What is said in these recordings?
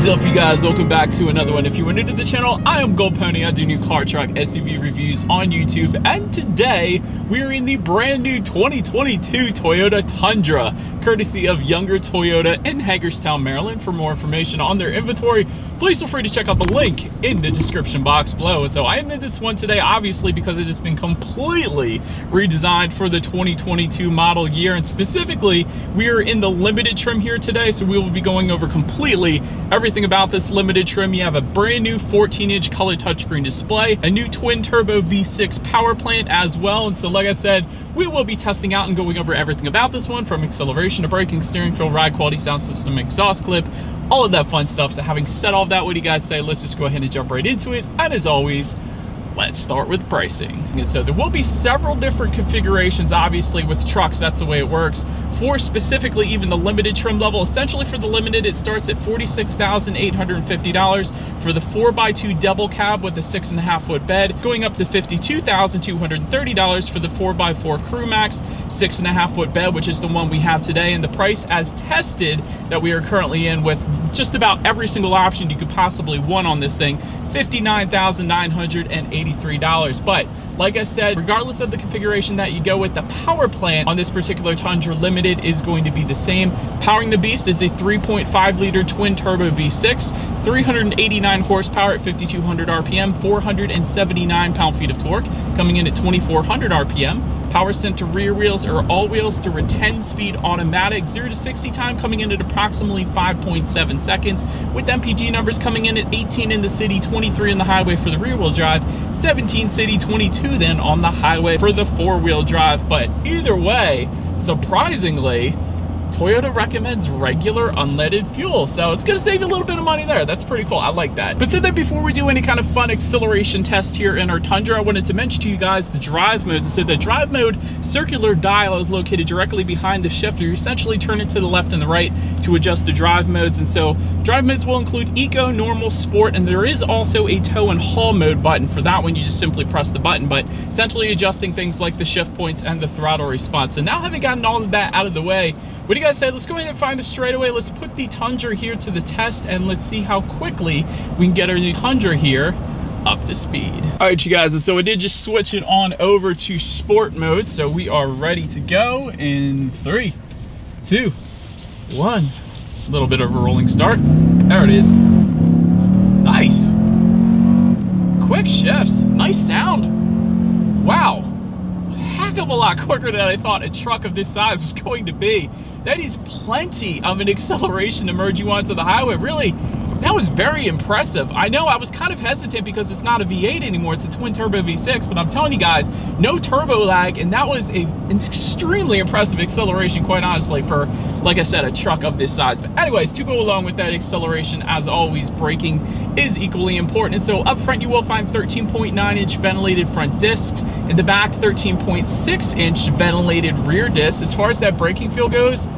What's up, you guys? Welcome back to another one. If you are new to the channel, I am Gold Pony. I do new car, truck, SUV reviews on YouTube, and today we are in the brand new 2022 Toyota Tundra, courtesy of Younger Toyota in Hagerstown, Maryland. For more information on their inventory, please feel free to check out the link in the description box below. And so I am in this one today, obviously, because it has been completely redesigned for the 2022 model year, and specifically, we are in the limited trim here today, so we will be going over completely everything about this limited trim. You have a brand new 14-inch color touchscreen display, a new twin turbo V6 power plant as well. And so like I said, we will be testing out and going over everything about this one, from acceleration to braking, steering feel, ride quality, sound system, exhaust clip, all of that fun stuff. So having said all that, what do you guys say? Let's just go ahead and jump right into it. And as always, let's start with pricing. And so there will be several different configurations, obviously with trucks, that's the way it works. For specifically even the limited trim level, essentially for the limited, it starts at $46,850. For the 4x2 double cab with a 6.5 foot bed, going up to $52,230 for the 4x4 Crew Max 6.5 foot bed, which is the one we have today. And the price as tested that we are currently in, with just about every single option you could possibly want on this thing, $59,983. But like I said, regardless of the configuration that you go with, the power plant on this particular Tundra Limited is going to be the same. Powering the beast is a 3.5 liter twin turbo V6, 389 horsepower at 5,200 RPM, 479 pound-feet of torque, coming in at 2,400 RPM. Power sent to rear wheels or all wheels through a 10-speed automatic. 0 to 60 time coming in at approximately 5.7 seconds, with MPG numbers coming in at 18 in the city, 23 in the highway for the rear-wheel drive, 17 city, 22 then on the highway for the four-wheel drive. But either way, surprisingly, Toyota recommends regular unleaded fuel, so it's gonna save you a little bit of money there. That's pretty cool. I like that. But so then, before we do any kind of fun acceleration test here in our Tundra, I wanted to mention to you guys the drive modes. So the drive mode circular dial is located directly behind the shifter. You essentially turn it to the left and the right to adjust the drive modes. And so drive modes will include Eco, Normal, Sport, and there is also a tow and haul mode button. For that one, you just simply press the button, but essentially adjusting things like the shift points and the throttle response. So now, having gotten all of that out of the way, what do you guys say? Let's go ahead and find a straightaway. Let's put the Tundra here to the test, and let's see how quickly we can get our new Tundra here up to speed. All right, you guys, and so I did just switch it on over to sport mode, so we are ready to go in 3, 2, 1. A little bit of a rolling start. There it is. Nice. Quick shifts. Nice sound. Wow. Heck of a lot quicker than I thought a truck of this size was going to be. That is plenty of an acceleration to merge you onto the highway. Really, that was very impressive. I know I was kind of hesitant because it's not a V8 anymore, it's a twin turbo V6, but I'm telling you guys, no turbo lag, and that was an extremely impressive acceleration, quite honestly, for, like I said, a truck of this size. But anyways, to go along with that acceleration, as always, braking is equally important. And so up front, you will find 13.9-inch ventilated front discs. In the back, 13.6-inch ventilated rear discs. As far as that braking feel goes,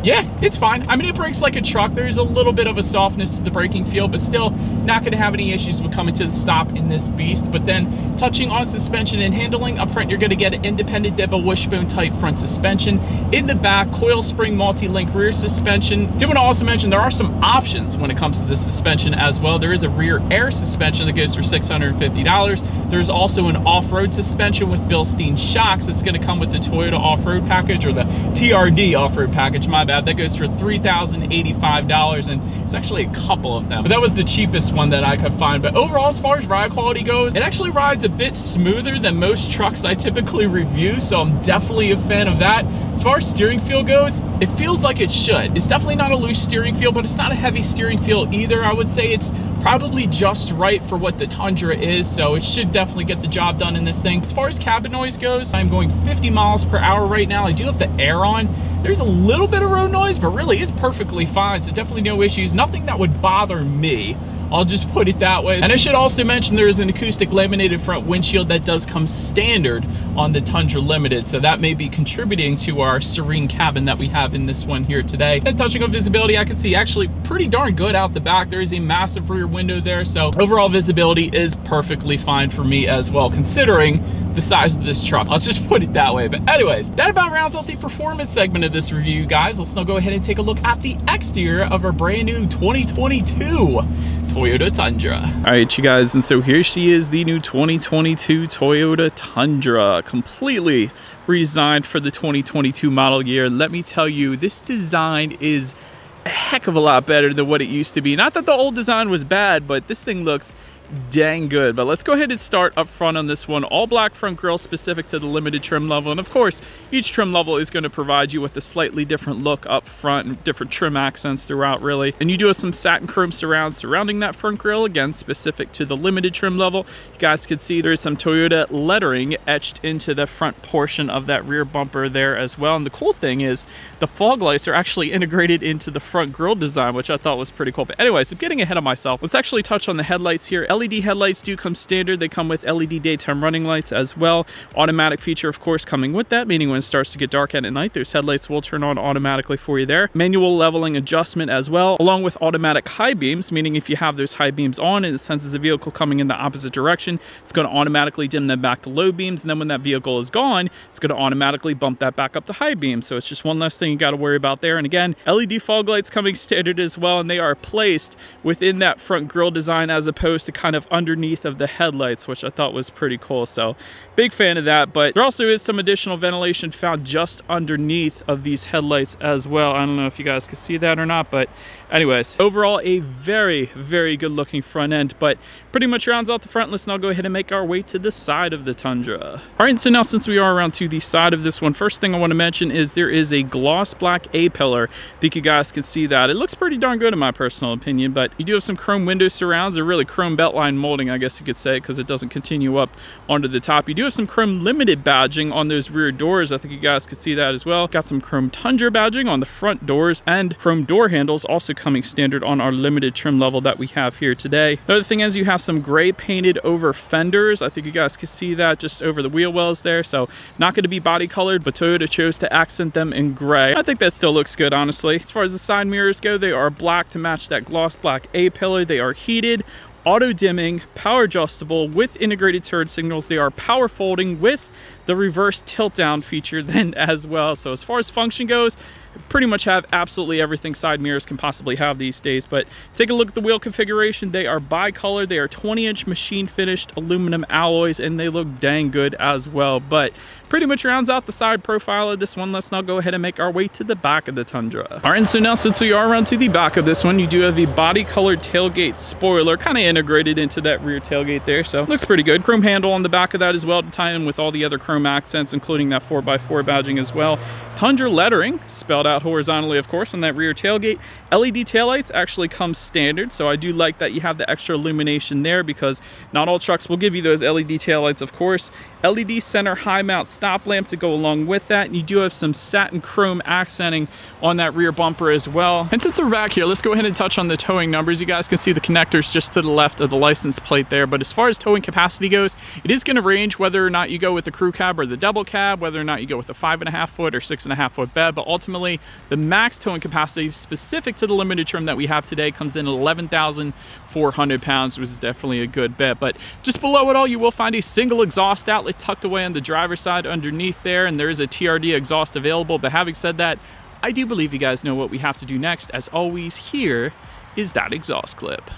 yeah, it's fine. I mean, it brakes like a truck. There's a little bit of a softness to the braking feel, but still not going to have any issues with coming to the stop in this beast. But then touching on suspension and handling, up front, you're going to get an independent dip wishbone type front suspension. In the back, coil spring multi-link rear suspension. Do want to also mention there are some options when it comes to the suspension as well. There is a rear air suspension that goes for $650. There's also an off-road suspension with Bilstein shocks. It's going to come with the Toyota off-road package, or the TRD off-road package, my bad. That goes for $3,085, and it's actually a couple of them, but that was the cheapest one that I could find. But overall, as far as ride quality goes, it actually rides a bit smoother than most trucks I typically review, so I'm definitely a fan of that. As far as steering feel goes, it feels like it should. It's definitely not a loose steering feel, but it's not a heavy steering feel either. I would say it's probably just right for what the Tundra is, so it should definitely get the job done in this thing. As far as cabin noise goes, I'm going 50 miles per hour right now. I do have the air on. There's a little bit of road noise, but really it's perfectly fine, so definitely no issues. Nothing that would bother me I'll just put it that way. And I should also mention there is an acoustic laminated front windshield that does come standard on the Tundra Limited, so that may be contributing to our serene cabin that we have in this one here today. And touching on visibility, I can see actually pretty darn good out the back. There is a massive rear window there, so overall visibility is perfectly fine for me as well, considering the size of this truck. I'll just put it that way. But anyways, that about rounds out the performance segment of this review, guys. Let's now go ahead and take a look at the exterior of our brand new 2022 Toyota Tundra. All right, you guys, and so here she is, the new 2022 Toyota Tundra, completely redesigned for the 2022 model year. Let me tell you, this design is a heck of a lot better than what it used to be. Not that the old design was bad, but this thing looks dang good. But let's go ahead and start up front on this one. All black front grille specific to the limited trim level, and of course each trim level is going to provide you with a slightly different look up front and different trim accents throughout, really. And you do have some satin chrome surrounds surrounding that front grille, again specific to the limited trim level. You guys can see there's some Toyota lettering etched into the front portion of that rear bumper there as well. And the cool thing is the fog lights are actually integrated into the front grille design, which I thought was pretty cool. But anyways, I'm getting ahead of myself. Let's actually touch on the headlights here. LED headlights do come standard. They come with LED daytime running lights as well. Automatic feature, of course, coming with that, meaning when it starts to get dark at night, those headlights will turn on automatically for you there. Manual leveling adjustment as well, along with automatic high beams, meaning if you have those high beams on and it senses a vehicle coming in the opposite direction, it's going to automatically dim them back to low beams. And then when that vehicle is gone, it's going to automatically bump that back up to high beams. So it's just one less thing you got to worry about there. And again, LED fog lights coming standard as well, and they are placed within that front grille design as opposed to kind of underneath of the headlights, which I thought was pretty cool. So big fan of that. But there also is some additional ventilation found just underneath of these headlights as well. I don't know if you guys can see that or not, but anyways, overall a very, very good looking front end. But pretty much rounds out the front. Let's now go ahead and make our way to the side of the Tundra. All right, so now since we are around to the side of this one, first thing I want to mention is there is a gloss black A-pillar. I think you guys can see that. It looks pretty darn good in my personal opinion, but you do have some chrome window surrounds, or really chrome beltline molding, I guess you could say, because it doesn't continue up onto the top. You do have some chrome limited badging on those rear doors. I think you guys can see that as well. Got some chrome Tundra badging on the front doors, and chrome door handles also coming standard on our limited trim level that we have here today. Another thing is you have some gray painted over fenders. I think you guys can see that just over the wheel wells there. So not going to be body colored, but Toyota chose to accent them in gray. I think that still looks good, honestly. As far as the side mirrors go, they are black to match that gloss black A-pillar. They are heated, auto dimming, power adjustable with integrated turn signals. They are power folding with the reverse tilt down feature then as well. So as far as function goes, pretty much have absolutely everything side mirrors can possibly have these days. But take a look at the wheel configuration. They are bi-color. They are 20-inch machine finished aluminum alloys, and they look dang good as well. But pretty much rounds out the side profile of this one. Let's now go ahead and make our way to the back of the Tundra. All right, and so now since we are around to the back of this one, you do have the body-colored tailgate spoiler kind of integrated into that rear tailgate there. So looks pretty good. Chrome handle on the back of that as well to tie in with all the other chrome accents, including that 4x4 badging as well. Tundra lettering spelled out horizontally, of course, on that rear tailgate. LED taillights actually come standard, so I do like that you have the extra illumination there, because not all trucks will give you those LED taillights, of course. LED center high mount stop lamp to go along with that, and you do have some satin chrome accenting on that rear bumper as well. And since we're back here, let's go ahead and touch on the towing numbers. You guys can see the connectors just to the left of the license plate there, but as far as towing capacity goes, it is going to range whether or not you go with the crew cab or the double cab, whether or not you go with a 5.5 foot or 6.5 foot bed. But ultimately, the max towing capacity specific to the limited trim that we have today comes in at 11,400 pounds, which is definitely a good bet. But just below it all, you will find a single exhaust outlet tucked away on the driver's side underneath there, and there is a TRD exhaust available. But having said that, I do believe you guys know what we have to do next. As always, here is that exhaust clip.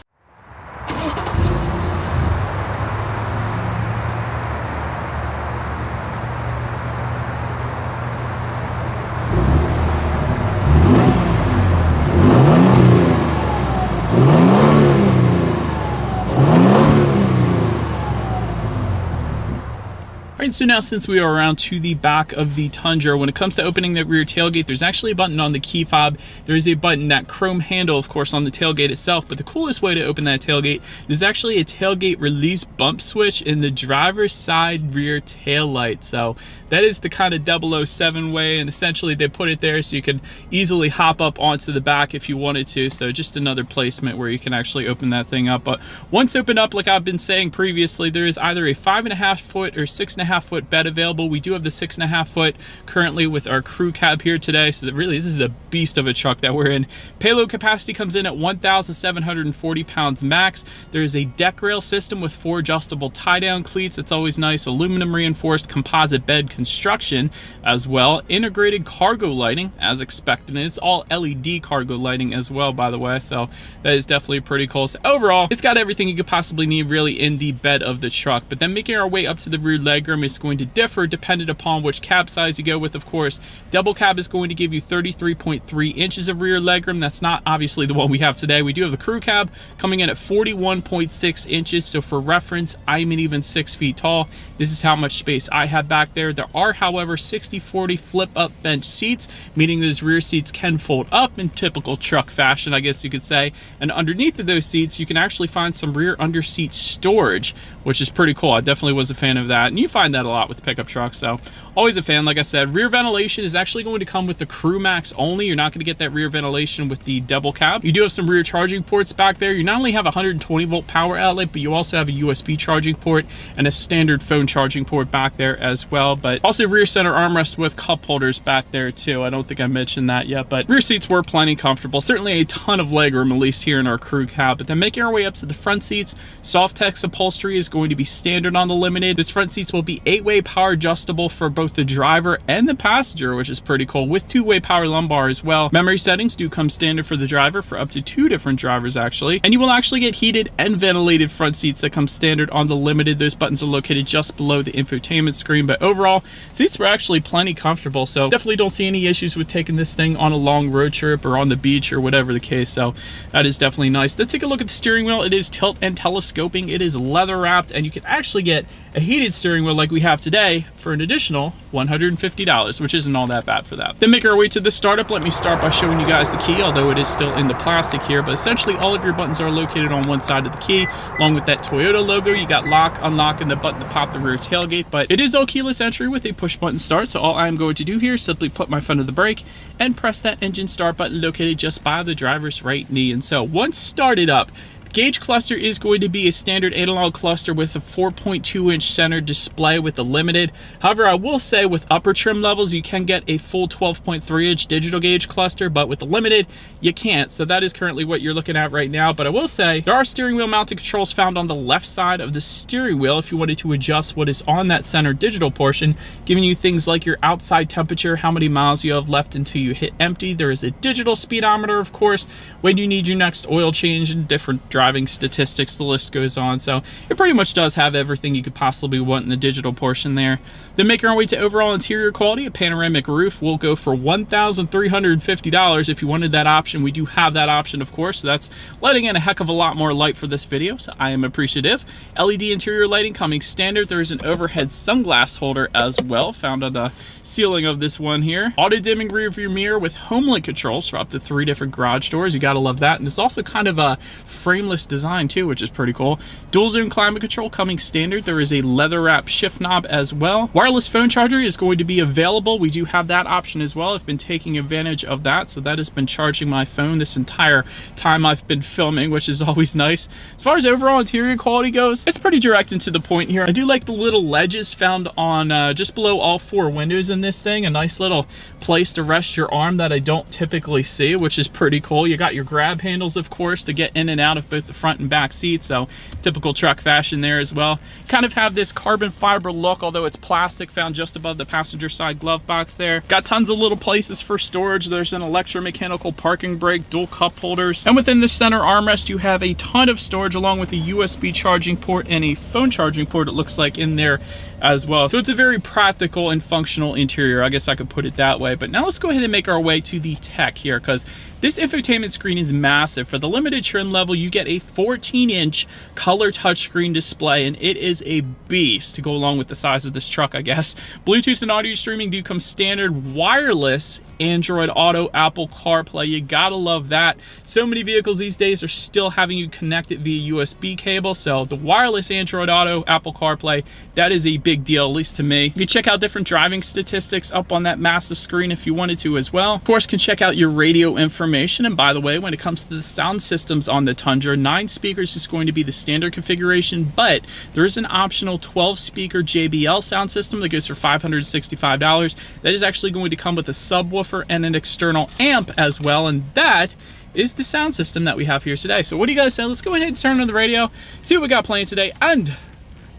Alright, so now since we are around to the back of the Tundra, when it comes to opening the rear tailgate, there's actually a button on the key fob. There is a button, that chrome handle, of course, on the tailgate itself, but the coolest way to open that tailgate, there's actually a tailgate release bump switch in the driver's side rear tail light. So that is the kind of 007 way, and essentially they put it there so you can easily hop up onto the back if you wanted to. So just another placement where you can actually open that thing up. But once opened up, like I've been saying previously, there is either a 5.5 foot or 6.5 foot bed available. We do have the 6.5 foot currently with our crew cab here today, so that really this is a beast of a truck that we're in. Payload capacity comes in at 1,740 pounds max. There is a deck rail system with 4 adjustable tie-down cleats. It's always nice. Aluminum reinforced composite bed construction as well. Integrated cargo lighting as expected, and it's all LED cargo lighting as well, by the way, so that is definitely pretty cool. So overall, it's got everything you could possibly need really in the bed of the truck. But then making our way up to the rear legroom is going to differ dependent upon which cab size you go with, of course. Double cab is going to give you 33.3 inches of rear legroom. That's not obviously the one we have today. We do have the crew cab coming in at 41.6 inches. So for reference, I'm an even 6 feet tall. This is how much space I have back there. There are, however, 60/40 flip up bench seats, meaning those rear seats can fold up in typical truck fashion, I guess you could say. And underneath of those seats, you can actually find some rear under seat storage, which is pretty cool. I definitely was a fan of that, and you find that a lot with pickup trucks, so always a fan. Like I said, rear ventilation is actually going to come with the Crew Max only. You're not going to get that rear ventilation with the double cab. You do have some rear charging ports back there. You not only have a 120 volt power outlet, but you also have a USB charging port and a standard phone charging port back there as well. But also rear center armrest with cup holders back there too. I don't think I mentioned that yet, but rear seats were plenty comfortable. Certainly a ton of legroom, at least here in our crew cab. But then making our way up to the front seats, Softex upholstery is going to be standard on the Limited. This front seats will be 8-way power adjustable for both the driver and the passenger, which is pretty cool, with 2-way power lumbar as well. Memory settings do come standard for the driver for up to 2 different drivers actually, and you will actually get heated and ventilated front seats that come standard on the Limited. Those buttons are located just below the infotainment screen, but overall seats were actually plenty comfortable, so definitely don't see any issues with taking this thing on a long road trip or on the beach or whatever the case. So that is definitely nice. Then take a look at the steering wheel. It is tilt and telescoping. It is leather wrapped, and you can actually get a heated steering wheel like we have today for an additional $150, which isn't all that bad for that. Then make our way to the startup. Let me start by showing you guys the key, although it is still in the plastic here, but essentially all of your buttons are located on one side of the key, along with that Toyota logo. You got lock, unlock, and the button to pop the rear tailgate, but it is all keyless entry with a push button start. So all I'm going to do here is simply put my foot on the brake and press that engine start button located just by the driver's right knee. And so once started up, gauge cluster is going to be a standard analog cluster with a 4.2 inch center display with the Limited. However, I will say with upper trim levels, you can get a full 12.3 inch digital gauge cluster, but with the Limited, you can't. So that is currently what you're looking at right now. But I will say there are steering wheel mounted controls found on the left side of the steering wheel if you wanted to adjust what is on that center digital portion, giving you things like your outside temperature, how many miles you have left until you hit empty. There is a digital speedometer, of course, when you need your next oil change, and different driving statistics, the list goes on. So it pretty much does have everything you could possibly want in the digital portion there. Then making our way to overall interior quality, a panoramic roof will go for $1,350. If you wanted that option, we do have that option, of course. So that's letting in a heck of a lot more light for this video, so I am appreciative. LED interior lighting coming standard. There is an overhead sunglass holder as well, found on the ceiling of this one here. Auto dimming rear view mirror with HomeLink controls for up to 3 different garage doors. You gotta love that. And it's also kind of a frameless design too, which is pretty cool. Dual zone climate control coming standard. There is a leather wrap shift knob as well. Wireless phone charger is going to be available. We do have that option as well. I've been taking advantage of that, so that has been charging my phone this entire time I've been filming, which is always nice. As far as overall interior quality goes, it's pretty direct and to the point here. I do like the little ledges found on just below all 4 windows in this thing. A nice little place to rest your arm that I don't typically see, which is pretty cool. You got your grab handles, of course, to get in and out of both the front and back seats, so typical truck fashion there as well. Kind of have this carbon fiber look, although it's plastic, found just above the passenger side glove box there. Got tons of little places for storage. There's an electromechanical parking brake, dual cup holders, and within the center armrest you have a ton of storage along with a USB charging port and a phone charging port, it looks like, in there as well. So it's a very practical and functional interior, I guess I could put it that way. But now let's go ahead and make our way to the tech here, because This infotainment screen is massive. For the limited trim level, you get a 14-inch color touchscreen display, and it is a beast to go along with the size of this truck, I guess. Bluetooth and audio streaming do come standard. Wireless Android Auto, Apple CarPlay, you gotta love that. So many vehicles these days are still having you connect it via USB cable, so the wireless Android Auto, Apple CarPlay, that is a big deal, at least to me. You can check out different driving statistics up on that massive screen if you wanted to as well. Of course, can check out your radio information, and by the way, when it comes to the sound systems on the Tundra, 9 speakers is going to be the standard configuration, but there is an optional 12-speaker JBL sound system that goes for $565. That is actually going to come with a subwoofer and an external amp as well, and that is the sound system that we have here today. So what do you guys say? Let's go ahead and turn on the radio, see what we got playing today, and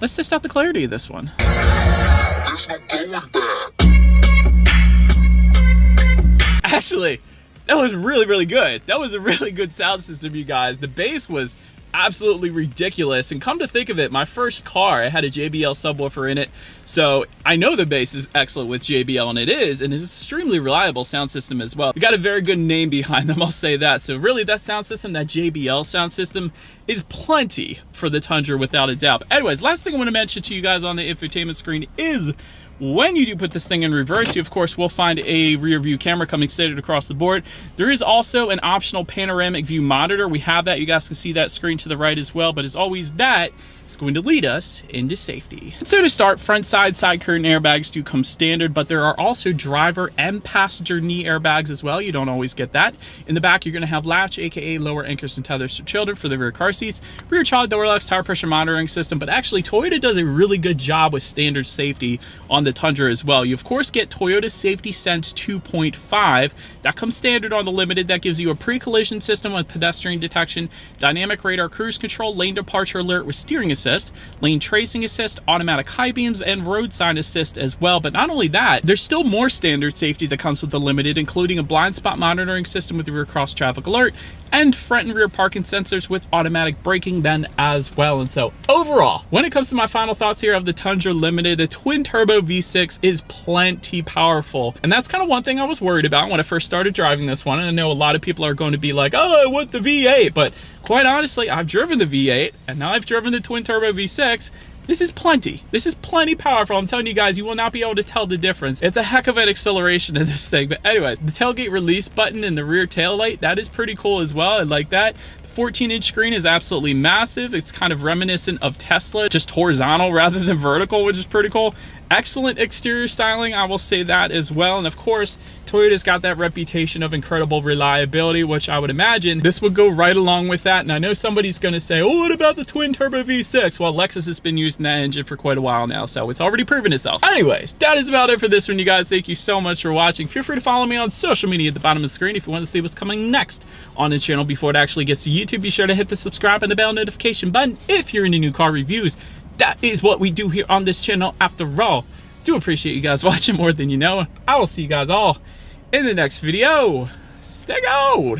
let's test out the clarity of this one. There's no going back. Actually, that was really good. That was a really good sound system, you guys. The bass was absolutely ridiculous, and come to think of it, my first car, I had a JBL subwoofer in it, so I know the bass is excellent with JBL, and it is an extremely reliable sound system as well. We got a very good name behind them, I'll say that. So really, that sound system, that JBL sound system, is plenty for the Tundra without a doubt. Anyways, last thing I want to mention to you guys on the infotainment screen is when you do put this thing in reverse, you of course will find a rear view camera coming standard across the board. There is also an optional panoramic view monitor. We have that. You guys can see that screen to the right as well, but as always, that is going to lead us into safety. So to start, front side curtain airbags do come standard, but there are also driver and passenger knee airbags as well. You don't always get that. In the back, you're going to have latch, aka lower anchors and tethers for children for the rear car seats, rear child door locks, tire pressure monitoring system, but actually Toyota does a really good job with standard safety on the Tundra as well. You of course get Toyota Safety Sense 2.5. That comes standard on the Limited. That gives you a pre-collision system with pedestrian detection, dynamic radar cruise control, lane departure alert with steering assist, lane tracing assist, automatic high beams, and road sign assist as well. But not only that, there's still more standard safety that comes with the Limited, including a blind spot monitoring system with the rear cross traffic alert, and front and rear parking sensors with automatic braking then as well. And so overall, when it comes to my final thoughts here of the Tundra Limited, the twin turbo V6 is plenty powerful. And that's kind of one thing I was worried about when I first started driving this one. And I know a lot of people are going to be like, oh, I want the V8. But quite honestly, I've driven the V8 and now I've driven the twin turbo V6. This is plenty. This is plenty powerful. I'm telling you guys, you will not be able to tell the difference. It's a heck of an acceleration in this thing. But anyways, the tailgate release button and the rear tail light, that is pretty cool as well. I like that. 14-inch screen is absolutely massive. It's kind of reminiscent of Tesla, just horizontal rather than vertical, which is pretty cool. Excellent exterior styling, I will say that as well. And of course, Toyota's got that reputation of incredible reliability, which I would imagine this would go right along with that. And I know somebody's going to say, oh, what about the twin turbo V6? Well, Lexus has been using that engine for quite a while now, so it's already proven itself. Anyways, that is about it for this one, you guys. Thank you so much for watching. Feel free to follow me on social media at the bottom of the screen if you want to see what's coming next on the channel before it actually gets to YouTube. Be sure to hit the subscribe and the bell notification button if you're into new car reviews. That is what we do here on this channel after all. Do appreciate you guys watching more than you know. I will see you guys all in the next video. Stay gold.